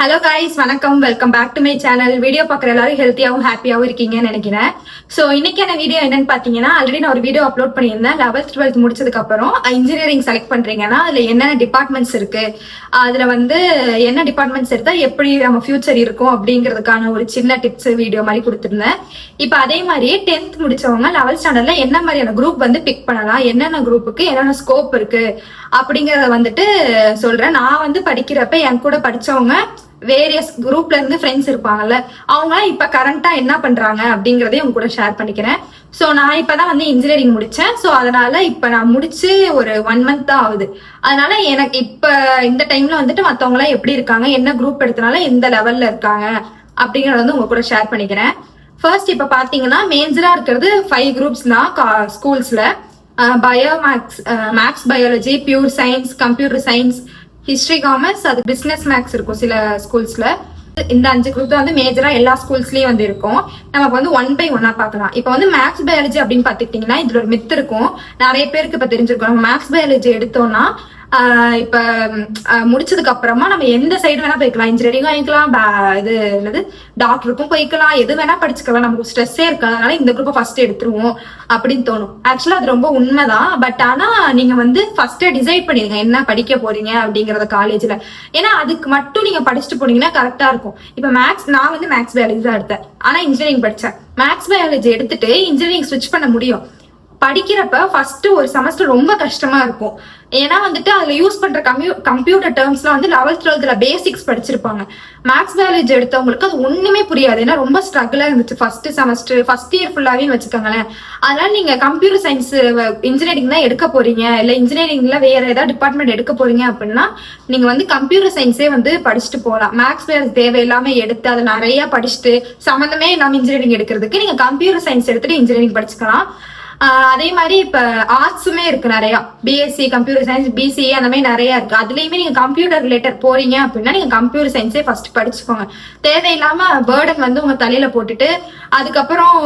Hello guys, வணக்கம். Welcome back to my channel. Video பார்க்குற எல்லாரும் ஹெல்த்தியாகவும் ஹாப்பியாகவும் இருக்கீங்கன்னு நினைக்கிறேன். ஸோ இன்னைக்கான வீடியோ என்னன்னு பார்த்தீங்கன்னா, ஆல்ரெடி நான் ஒரு வீடியோ அப்லோட் பண்ணியிருந்தேன். 11th 12th முடிச்சதுக்கு அப்புறம் இன்ஜினியரிங் செலக்ட் பண்றீங்கன்னா அதுல என்னென்ன டிபார்ட்மெண்ட்ஸ் இருக்கு, அதுல என்ன டிபார்ட்மெண்ட்ஸ் எடுத்தா எப்படி நம்ம ஃபியூச்சர் இருக்கும் அப்படிங்கிறதுக்கான ஒரு சின்ன டிப்ஸ் வீடியோ மாதிரி கொடுத்துருந்தேன். இப்போ அதே மாதிரியே 10th முடிச்சவங்க 11th ஸ்டாண்டர்ட்ல என்ன மாதிரியான குரூப் பிக் பண்ணலாம், என்னென்ன குரூப்புக்கு என்னென்ன ஸ்கோப் இருக்கு அப்படிங்கறத சொல்றேன். நான் படிக்கிறப்ப என் கூட படிச்சவங்க வேரியஸ் குரூப்ல இருந்து ஃப்ரெண்ட்ஸ் இருப்பாங்கல்ல, அவங்க இப்ப கரண்டா என்ன பண்றாங்க அப்படிங்கறதையும் உங்க கூட ஷேர் பண்ணிக்கிறேன். சோ நான் இப்பதான் இன்ஜினியரிங் முடிச்சேன். சோ அதனால இப்ப நான் முடிச்சு ஒரு 1 month தான் ஆகுது. அதனால எனக்கு இப்ப இந்த டைம்ல மத்தவங்க எல்லாம் எப்படி இருக்காங்க, என்ன குரூப் எடுத்தனால எந்த லெவல்ல இருக்காங்க அப்படிங்கறத உங்க கூட ஷேர் பண்ணிக்கிறேன். ஃபர்ஸ்ட் இப்ப பாத்தீங்கன்னா மேஜரா இருக்கிறது 5 குரூப்ஸ் தான் ஸ்கூல்ஸ்ல. Bio, maths biology, pure science, computer science, history, commerce, அது பிசினஸ் மேக்ஸ் இருக்கும் சில ஸ்கூல்ஸ்ல. இந்த 5 குரூப் தான் மேஜரா எல்லா ஸ்கூல்ஸ்லயும் இருக்கும். நமக்கு 1 by 1 பார்க்கலாம். இப்ப மேக்ஸ் பயாலஜி அப்படின்னு பாத்துக்கிட்டீங்கன்னா இதுல ஒரு மித்து இருக்கும், நிறைய பேருக்கு இப்ப தெரிஞ்சிருக்கும். நம்ம மேக்ஸ் பயாலஜி எடுத்தோம்னா இப்ப முடிச்சதுக்கு அப்புறமா நம்ம எந்த சைடு வேணா போய்க்கலாம். இன்ஜினியரிங்கும் போய்க்கலாம், இது என்னது டாக்டருக்கும் போய்க்கலாம், எது வேணா படிச்சுக்கலாம், நமக்கு ஸ்ட்ரெஸ்ஸே இருக்கு. அதனால இந்த குரூப்பை ஃபர்ஸ்ட் எடுத்துருவோம் அப்படின்னு தோணும். ஆக்சுவலா அது ரொம்ப உண்மைதான். பட் ஆனா நீங்க ஃபர்ஸ்ட் டிசைட் பண்ணிருங்க என்ன படிக்க போறீங்க அப்படிங்கறத காலேஜ்ல. ஏன்னா அதுக்கு மட்டும் நீங்க படிச்சுட்டு போனீங்கன்னா கரெக்டா இருக்கும். இப்ப நான் மேக்ஸ் பயாலஜி தான் எடுத்தேன், ஆனா இன்ஜினியரிங் படிச்சேன். மேக்ஸ் பயாலஜி எடுத்துட்டு இன்ஜினியரிங் ஸ்விட்ச் பண்ண முடியும். படிக்கிறப்ப ஃபர்ஸ்ட் ஒரு செமஸ்டர் ரொம்ப கஷ்டமா இருக்கும். ஏன்னா அதுல யூஸ் பண்ற கம்ப்யூட்டர் டேர்ம்ஸ்லாம் 11th 12th பேசிக்ஸ் படிச்சிருப்பாங்க. மேக்ஸ் பயாலஜி எடுத்தவங்களுக்கு அது ஒண்ணுமே புரியாது. ஏன்னா ரொம்ப ஸ்ட்ரகிளா இருந்துச்சு ஃபர்ஸ்ட் செமஸ்டர், ஃபர்ஸ்ட் இயர் ஃபுல்லாவே வச்சுக்கோங்களேன். அதனால நீங்க கம்ப்யூட்டர் சயின்ஸ் இன்ஜினியரிங் தான் எடுக்க போறீங்க, இல்ல இன்ஜினியரிங்ல வேற ஏதாவது டிபார்ட்மெண்ட் எடுக்க போறீங்க அப்படின்னா நீங்க கம்ப்யூட்டர் சயின்ஸே படிச்சுட்டு போகலாம். மேக்ஸ் பயாலஜி தேவையில்லாம எடுத்து அதை நிறைய படிச்சுட்டு சம்பந்தமே இல்லாம இன்ஜினியரிங் எடுக்கிறதுக்கு நீங்க கம்ப்யூட்டர் சயின்ஸ் எடுத்துட்டு இன்ஜினியரிங் படிச்சுக்கலாம். அதே மாதிரி இப்ப ஆர்ட்ஸுமே இருக்கு நிறைய, பிஎஸ்சி கம்ப்யூட்டர் சயின்ஸ், பிசிஏ அந்த மாதிரி நிறைய இருக்கு. அதுலயுமே நீங்க கம்ப்யூட்டர் ரிலேட்டட் போறீங்க அப்படின்னா நீங்க கம்ப்யூட்டர் சயின்ஸே ஃபர்ஸ்ட் படிச்சுக்கோங்க. தேவையில்லாம பேர்டன் உங்க தலையில போட்டுட்டு அதுக்கப்புறம்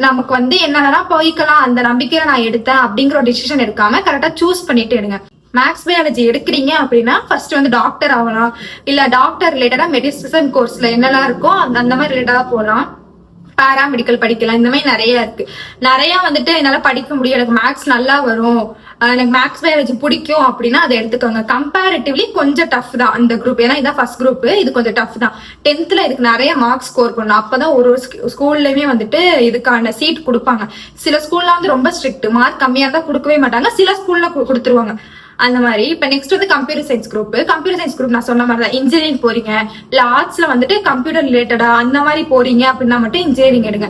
நமக்கு என்னென்னலாம் போய்க்கலாம் அந்த நம்பிக்கையில நான் எடுத்தேன் அப்படிங்கிற ஒரு டிசிஷன் எடுக்காம கரெக்டா சூஸ் பண்ணிட்டு எடுங்க. மேக்ஸ் பயாலஜி எடுக்கிறீங்க அப்படின்னா ஃபர்ஸ்ட் டாக்டர் ஆகலாம், இல்ல டாக்டர் ரிலேட்டடா மெடிசன் கோர்ஸ்ல என்னெல்லாம் இருக்கோ அந்த மாதிரி ரிலேட்டடா போகலாம். பாராமெடிக்கல் படிக்கலாம். இந்த மாதிரி நிறைய இருக்கு. நிறைய என்னால படிக்க முடியும், எனக்கு மேக்ஸ் நல்லா வரும், எனக்கு மேக்ஸ் பயாலஜி பிடிக்கும் அப்படின்னா அதை எடுத்துக்கோங்க. கம்பேரிட்டிவ்லி கொஞ்சம் டஃப் தான் அந்த குரூப். ஏன்னா இதான் ஃபர்ஸ்ட் குரூப், இது கொஞ்சம் டஃப் தான். 10th இதுக்கு நிறைய மார்க்ஸ் ஸ்கோர் பண்ணணும். அப்பதான் ஒரு ஸ்கூல்லயுமே இதுக்கான சீட் கொடுப்பாங்க. சில ஸ்கூல்ல ரொம்ப ஸ்ட்ரிக்ட், மார்க் கம்மியா தான் கொடுக்கவே மாட்டாங்க, சில ஸ்கூல்ல கொடுத்துருவாங்க. அந்த மாதிரி இப்ப next computer science group. Computer science group நான் சொன்ன மாதிரி தான். இன்ஜினியரிங் போறீங்க இல்ல ஆர்ட்ஸ்ல கம்ப்யூட்டர் ரிலேட்டடா அந்த மாதிரி போறீங்க அப்படின்னா மட்டும் இன்ஜினியரிங் எடுங்க.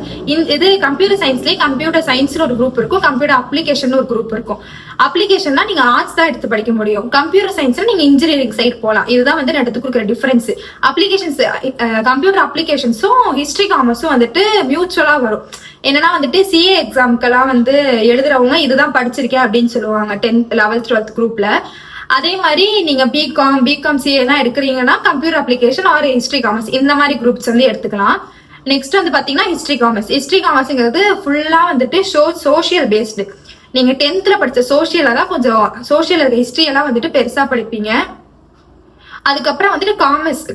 இது கம்ப்யூட்டர் சயின்ஸ்லயே கம்ப்யூட்டர் சயின்ஸ்னு ஒரு குரூப் இருக்கும், கம்ப்யூட்டர் அப்ளிகேஷன் ஒரு குரூப் இருக்கும். அப்ளிகேஷன்னா நீங்க ஆர்ட்ஸ் தான் எடுத்து படிக்க முடியும். கம்ப்யூட்டர் சயின்ஸ்ல நீங்க இன்ஜினியரிங் சைட் போகலாம். இதுதான் ரெண்டுத்துக்கு இருக்கிற டிஃபரன்ஸ். அப்ளிகேஷன்ஸ், கம்ப்யூட்டர் அப்ளிகேஷன்ஸும் ஹிஸ்டரி காமர்ஸும் மியூச்சுவலா வரும். என்னன்னா சிஏ எக்ஸாம்க்கெல்லாம் எழுதுறவங்க இதுதான் படிச்சிருக்கேன் அப்படின்னு சொல்லுவாங்க 10th 11th 12th குரூப்ல. அதே மாதிரி நீங்க பிகாம் சிஏ எல்லாம் எடுக்கிறீங்கன்னா computer application or history commerce இந்த மாதிரி குரூப்ஸ் எடுத்துக்கலாம். நெக்ஸ்ட் பாத்தீங்கன்னா ஹிஸ்டரி காமர்ஸ்ங்கிறது ஃபுல்லா சோஷியல் பேஸ்டு. நீங்க 10th படிச்ச சோஷியலா தான் கொஞ்சம் சோஷியல் ஹிஸ்டரி எல்லாம் பெருசா படிப்பீங்க. அதுக்கப்புறம்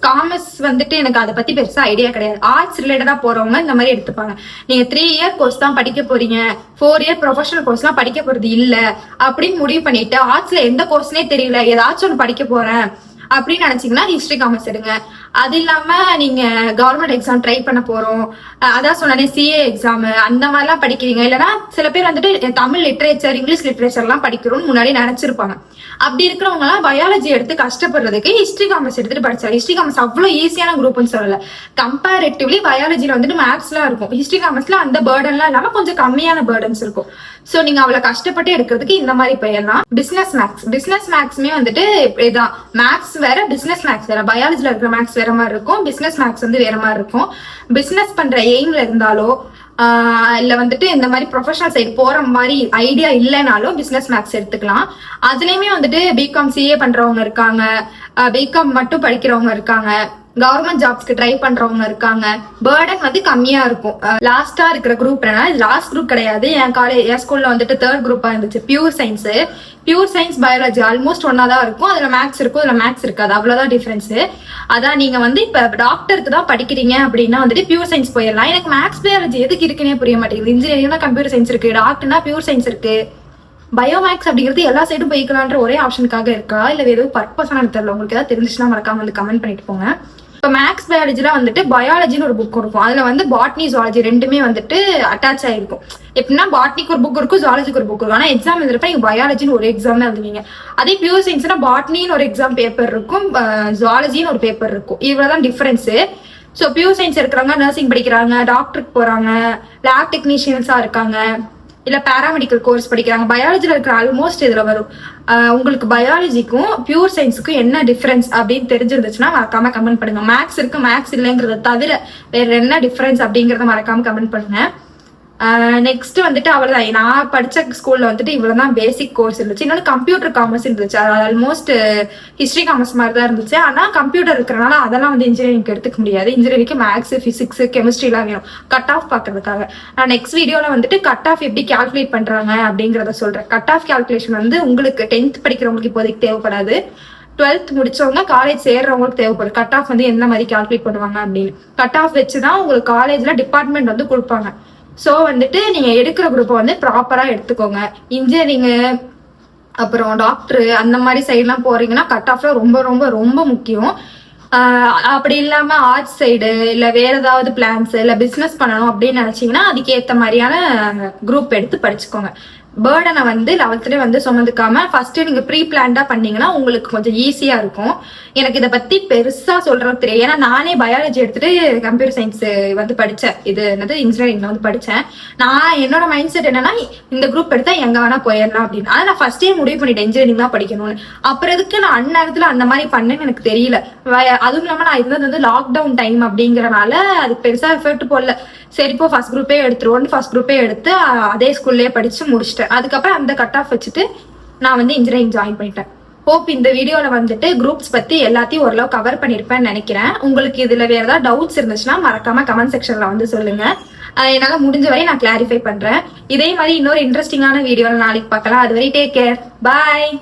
காமர்ஸ் எனக்கு அதை பத்தி பெருசா ஐடியா கிடையாது. ஆர்ட்ஸ் ரிலேட்டடா போறவங்க இந்த மாதிரி எடுத்துப்பாங்க. நீங்க 3 year கோர்ஸ் தான் படிக்க போறீங்க, 4 year ப்ரொஃபஷனல் கோர்ஸ் எல்லாம் படிக்க போறது இல்ல அப்படின்னு முடிவு பண்ணிட்டு ஆர்ட்ஸ்ல எந்த கோர்ஸ்னே தெரியல, ஏதாச்சும் ஒன்று படிக்க போறேன் அப்படின்னு நினைச்சீங்கன்னா ஹிஸ்டரி காமர்ஸ் எடுங்க. அது இல்லாம நீங்க கவர்மெண்ட் எக்ஸாம் ட்ரை பண்ண போறோம், அதான் சொன்னேன் சிஏ எக்ஸாம் அந்த மாதிரிலாம் படிக்கிறீங்க. இல்லைன்னா சில பேர் தமிழ் லிட்ரேச்சர், இங்கிலீஷ் லிட்ரேச்சர் எல்லாம் படிக்கிறோம்னு முன்னாடி நினைச்சிருப்பாங்க. அப்படி இருக்கிறவங்க எல்லாம் பயாலஜி எடுத்து கஷ்டப்படுறதுக்கு ஹிஸ்டரி காமர்ஸ் எடுத்துட்டு படிச்சாரு. ஹிஸ்டரி காமர்ஸ் அவ்வளவு ஈஸியான குரூப்னு சொல்லல. கம்பேரிட்டிவ்லி பயாலஜில மேத்ஸ் எல்லாம் இருக்கும், ஹிஸ்டரி காமர்ஸ்ல அந்த பேர்டன்லாம் இல்லாம கொஞ்சம் கம்மியான பேர்டன்ஸ் இருக்கும். சோ நீங்க அவ்வளவு கஷ்டப்பட்டு எடுக்கிறதுக்கு இந்த மாதிரி போயிடலாம். பிசினஸ் மேக்ஸ்மே இப்படிதான். மேக்ஸ் வேற, பிசினஸ் மேக்ஸ் வேற. பயாலஜில இருக்கிற மேக்ஸ் வேற மாதிரி இருக்கும், பிசினஸ் மேக்ஸ் வேற மாதிரி இருக்கும். பிசினஸ் பண்ற எய்ம்ல இருந்தாலோ இல்ல இந்த மாதிரி ப்ரொஃபஷனல் சைடு போற மாதிரி ஐடியா இல்லைனாலும் பிசினஸ் மேக்ஸ் எடுத்துக்கலாம். அதுலயுமே பிகாம் சிஏ பண்றவங்க இருக்காங்க, பிகாம் மட்டும் படிக்கிறவங்க இருக்காங்க, கவர்மெண்ட் ஜாப்ஸ்க்கு ட்ரை பண்றவங்க இருக்காங்க. பேர்டன் வந்து கம்மியா இருக்கும். லாஸ்டா இருக்கிற குரூப் லாஸ்ட் குரூப் கிடையாது. என் ஸ்கூல்ல வந்துட்டு 3rd குரூப்பா இருந்துச்சு. பியூர் சயின்ஸ் பயாலஜி ஆல்மோஸ்ட் ஒன்னா தான் இருக்கும். அதுல மேக்ஸ் இருக்கும், அதுல மேக்ஸ் இருக்காது, அவ்வளவுதான் டிஃபரன்ஸ். அதான் நீங்க வந்து இப்ப டாக்டருக்கு தான் படிக்கிறீங்க அப்படின்னா வந்துட்டு பியூர் சயின்ஸ் போயிடலாம். எனக்கு மேக்ஸ் பயாலஜி எதுக்கு இருக்குன்னே புரிய மாட்டேங்குது. இன்ஜினியரிங்னா கம்ப்யூட்டர் சயின்ஸ் இருக்கு, டாக்டர்னா பியூர் சயின்ஸ் இருக்கு, பயோமேக்ஸ் அப்படிங்கிறது எல்லா சைடும் போய்க்கலான்ற ஒரே ஆப்ஷனுக்காக இருக்கா, இல்ல ஏதோ பர்பஸான தெரியல. உங்களுக்கு ஏதாவது தெரிஞ்சுச்சுன்னா மறக்காம வந்து கமெண்ட் பண்ணிட்டு போங்க. இப்போ மேக்ஸ் பயாலஜில வந்துட்டு பயாலஜின்னு ஒரு புக் இருக்கும். அதுல வந்து பாட்னி ஜுவாலஜி ரெண்டுமே வந்துட்டு அட்டாச் ஆயிருக்கும். எப்படின்னா பாட்னிக்கு ஒரு புக் இருக்கும், ஜுவாலஜிக்கு ஒரு புக் இருக்கும். ஆனா எக்ஸாம் எழுதுறப்ப நீங்க பயாலஜின்னு ஒரு எக்ஸாம் தான் எழுதுவீங்க. அதே பியூர் சயின்ஸ்னா பாட்னின்னு ஒரு எக்ஸாம் பேப்பர் இருக்கும், ஜுவாலஜின்னு ஒரு பேப்பர் இருக்கும். இவ்வளவுதான் டிஃபரன்ஸ். ஸோ பியூர் சயின்ஸ் இருக்கிறவங்க நர்சிங் படிக்கிறாங்க, டாக்டருக்கு போறாங்க, லேப் டெக்னீஷியன்ஸா இருக்காங்க, இல்ல பேராமெடிக்கல் கோர்ஸ் படிக்கிறாங்க. பயாலஜில இருக்கிற ஆல்மோஸ்ட் இதுல வரும். உங்களுக்கு பயாலஜிக்கும் பியூர் சயின்ஸுக்கும் என்ன டிஃபரன்ஸ் அப்படின்னு தெரிஞ்சிருந்துச்சுன்னா மறக்காம கமெண்ட் பண்ணுங்க. மேக்ஸ் இருக்கு, மேக்ஸ் இல்லைங்கிறத தவிர வேற என்ன டிஃபரன்ஸ் அப்படிங்கறத மறக்காம கமெண்ட் பண்ணுங்க. நெக்ஸ்ட் வந்துட்டு அவ்வளவுதான். நான் படிச்ச ஸ்கூல்ல வந்துட்டு இவ்வளவுதான் பேசிக் கோர்ஸ் இருந்துச்சு. இன்னொன்று கம்ப்யூட்டர் காமர்ஸ் இருந்துச்சு. ஆல்மோஸ்ட் ஹிஸ்டரி காமர்ஸ் மாதிரி தான் இருந்துச்சு. ஆனா கம்ப்யூட்டர் இருக்கிறனால அதெல்லாம் வந்து இன்ஜினியரிங் எடுத்துக்க முடியாது. இன்ஜினியரிங்க்கு மேக்ஸ், பிசிக்ஸ், கெமிஸ்ட்ரி எல்லாம் வேணும் கட் ஆஃப் பாக்குறதுக்காக. நான் நெக்ஸ்ட் வீடியோல வந்துட்டு கட் ஆஃப் எப்படி கால்குலேட் பண்றாங்க அப்படிங்கறத சொல்றேன். கட் ஆஃப் கால்குலேஷன் வந்து உங்களுக்கு 10th படிக்கிறவங்களுக்கு இப்போதைக்கு தேவைப்படாது. 12th முடிச்சவங்க காலேஜ் சேர்றவங்களுக்கு தேவைப்படும். கட் ஆஃப் வந்து எந்த மாதிரி கால்குலேட் பண்ணுவாங்க அப்படின்னு. கட் ஆஃப் வச்சுதான் உங்களுக்கு காலேஜ்ல டிபார்ட்மெண்ட் வந்து கொடுப்பாங்க. ஸோ வந்துட்டு நீங்க எடுக்கிற குரூப்பை வந்து ப்ராப்பரா எடுத்துக்கோங்க. இன்ஜினியரிங் அப்புறம் டாக்டர் அந்த மாதிரி சைட்லாம் போறீங்கன்னா கட் ஆஃப்ல ரொம்ப ரொம்ப ரொம்ப முக்கியம். அப்படி இல்லாம ஆர்ட்ஸ் சைடு இல்ல வேற ஏதாவது பிளான்ஸ் இல்ல பிசினஸ் பண்ணணும் அப்படின்னு நினைச்சீங்கன்னா அதுக்கேற்ற மாதிரியான குரூப் எடுத்து படிச்சுக்கோங்க. பேர்டனை வந்து 11th வந்து சுமந்துக்காம ஃபர்ஸ்ட் நீங்க ப்ரீ பிளான்டா பண்ணீங்கன்னா உங்களுக்கு கொஞ்சம் ஈஸியா இருக்கும். எனக்கு இதை பத்தி பெருசா சொல்றது தெரியும். ஏன்னா நானே பயாலஜி எடுத்துட்டு கம்ப்யூட்டர் சயின்ஸ் வந்து படிச்சேன். இது என்னது இன்ஜினியரிங்ல வந்து படிச்சேன். நான் என்னோட மைண்ட் செட் என்னன்னா இந்த குரூப் எடுத்தா எங்க வேணா போயிடலாம் அப்படின்னு. ஆனா நான் ஃபர்ஸ்டே முடிவு பண்ணிட்டேன் இன்ஜினியரிங் தான் படிக்கணும்னு. அப்புறம் எதுக்கு நான் அந்நேரத்துல அந்த மாதிரி பண்ணேன்னு எனக்கு தெரியல. அதுவும் இல்லாம நான் இருந்தது வந்து லாக்டவுன் டைம் அப்படிங்கறனால அதுக்கு பெருசா எஃபர்ட் போடல. சரி இப்போ ஃபர்ஸ்ட் குரூப்பே எடுத்துருவோம், ஃபர்ஸ்ட் குரூப்பே எடுத்து அதே ஸ்கூல்லேயே படிச்சு முடிச்சிட்டேன். அதுக்கப்புறம் அந்த கட் ஆஃப் வச்சுட்டு நான் வந்து இன்ஜினியரிங் ஜாயின் பண்ணிட்டேன். ஹோப் இந்த வீடியோல வந்துட்டு குரூப்ஸ் பத்தி எல்லாத்தையும் ஓரளவு கவர் பண்ணிருப்பேன்னு நினைக்கிறேன். உங்களுக்கு இதுல வேற ஏதாவது டவுட்ஸ் இருந்துச்சுன்னா மறக்காம கமெண்ட் செக்ஷன்ல வந்து சொல்லுங்க. என்னால முடிஞ்ச வரை நான் கிளாரிஃபை பண்றேன். இதே மாதிரி இன்னொரு இன்ட்ரெஸ்டிங்கான வீடியோல நாளைக்கு பார்க்கலாம். அது வரை டேக் கேர், பாய்.